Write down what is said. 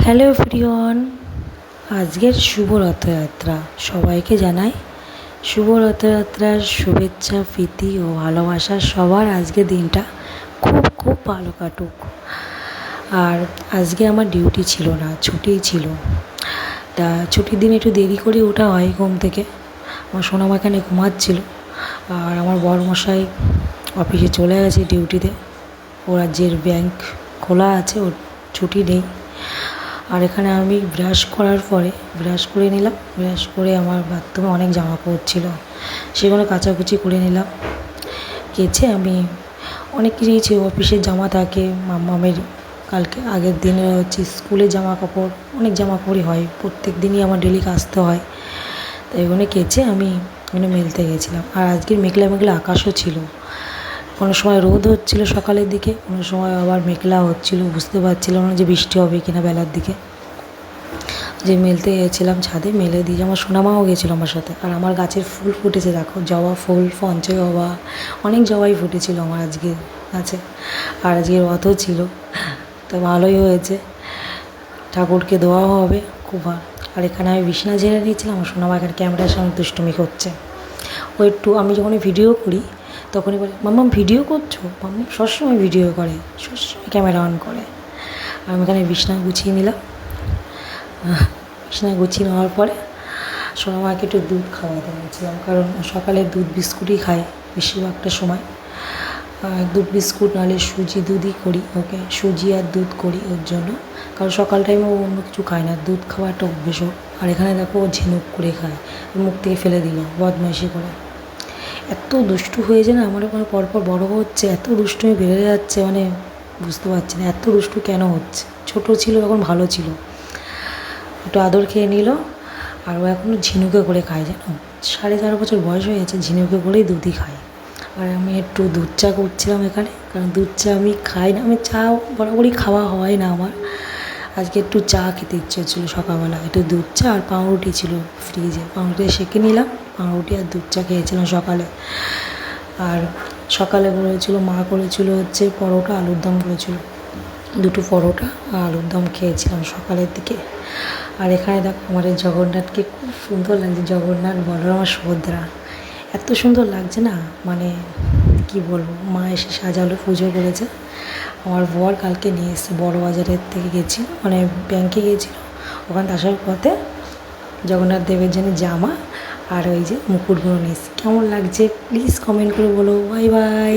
Hello everyone, আজকের শুভ রথযাত্রা। সবাইকে জানাই শুভ রথযাত্রার শুভেচ্ছা, প্রীতি ও ভালোবাসা। সবার আজকের দিনটা খুব খুব ভালো কাটুক। আর আজকে আমার ডিউটি ছিল না, ছুটিই ছিল। তা ছুটির দিন একটু দেরি করে ওঠা হয় ঘুম থেকে। আমার সোনামা এখানে ঘুমাচ্ছিল, আর আমার বড়মশাই অফিসে চলে গেছে ডিউটিতে। ওর রাজ্যের ব্যাংক খোলা আছে, ওর ছুটি নেই। আর এখানে আমি ব্রাশ করার পরে ব্রাশ করে নিলাম। ব্রাশ করে আমার বাথরুমে অনেক জামা কাপড় ছিল, সেগুলো কাচাকুচি করে নিলাম। কেচে আমি অনেক কিছুই ছিল, অফিসের জামা থাকে, মামের কালকে আগের দিনে হচ্ছে স্কুলের জামা কাপড়, অনেক জামা কাপড়ই হয়, প্রত্যেক দিনই আমার ডেলি কাচতে হয়। তাই এগুলো কেচে আমি এগুলো মেলতে গেছিলাম। আর আজকের মেঘলা মেঘলা আকাশও ছিল, কোনো সময় রোদ হচ্ছিল সকালের দিকে, কোনো সময় আবার মেঘলা হচ্ছিল, বুঝতে পারছিলাম না যে বৃষ্টি হবে কিনা বেলার দিকে। যে মেলতে গেছিলাম ছাদে, মেলে দিয়ে আমার সোনামাও গেছিলো আমার সাথে। আর আমার গাছের ফুল ফুটেছে, দেখো জবা ফুল, পঞ্চজবা, অনেক জবাই ফুটেছিল আমার আজকে গাছে। আর আজকে রথও ছিল, তো ভালোই হয়েছে, ঠাকুরকে দেওয়াও হবে খুব ভালো। আর এখানে আমি বিছানা ঝেড়ে নিয়েছিলাম, আমার সোনামা এখানে ক্যামেরার সামনে দুষ্টুমি করছে। ও একটু, আমি যখন ভিডিও করি তখনই বলে, মাম্মা ভিডিও করছো? মাম্মা সবসময় ভিডিও করে, সবসময় ক্যামেরা অন করে। আর আমি এখানে বিছানা গুছিয়ে নিলাম। বিছানা গুছিয়ে নেওয়ার পরে সোনামাকে একটু দুধ খাওয়াতে গেছিলাম, কারণ সকালে দুধ বিস্কুটই খায় বেশিরভাগটা সময়। দুধ বিস্কুট নাহলে সুজি দুধই করি ওকে, সুজি আর দুধ করি ওর জন্য, কারণ সকাল টাইমে ও অন্য কিছু খায় না, দুধ খাওয়া একটা অভ্যেস। আর এখানে দেখো ও ঝিনুক করে খায়, মুখ থেকে ফেলে দিল বদমাইশি করে। এত দুষ্টু হয়েছে না, আমার ওখানে পরপর বড় হচ্ছে, এত দুষ্টুমি বেড়ে যাচ্ছে, মানে বুঝতে পারছি না এত দুষ্টু কেন হচ্ছে। ছোট ছিল তখন ভালো ছিল, একটু আদর খেয়ে নিল। আর ও এখনও ঝিনুকে করে খায়, জানো, 4.5 বছর বয়স হয়ে গেছে, ঝিনুকে করেই দুধই খায়। আর আমি একটু দুধ চা করছিলাম এখানে, কারণ দুধ চা আমি খাই না, আমি চা বরাবরই খাওয়া হয় না আমার। আজকে একটু চা খেতে ইচ্ছে হচ্ছিলো সকালবেলা, একটু দুধ চা আর পাউরুটি ছিল ফ্রিজে, পাউরুটি সেঁকে নিলাম, পাউরুটি আর দুধ চা খেয়েছিলাম সকালে। আর সকালে করেছিল মা, করেছিল হচ্ছে পরোটা, আলুর দম করেছিল, 2টো পরোটা আর আলুর দম খেয়েছিলাম সকালের দিকে। আর এখানে দেখো আমাদের জগন্নাথকে খুব সুন্দর লাগছে, জগন্নাথ, বলরাম আর সুভদ্রা, এত সুন্দর লাগছে না, মানে কি বলবো। মা এসে সাজালো, পুজো করেছে। আমার বর কালকে নিয়ে এসছে, বড় বাজারের থেকে গেছিল, মানে ব্যাংকে গেছিলো, ওখানে আসার পথে জগন্নাথ দেবের জন্য জামা আর ওই যে মুকুটগুলো নিয়ে এসছে। কেমন লাগছে প্লিজ কমেন্ট করে বলো। Bye bye.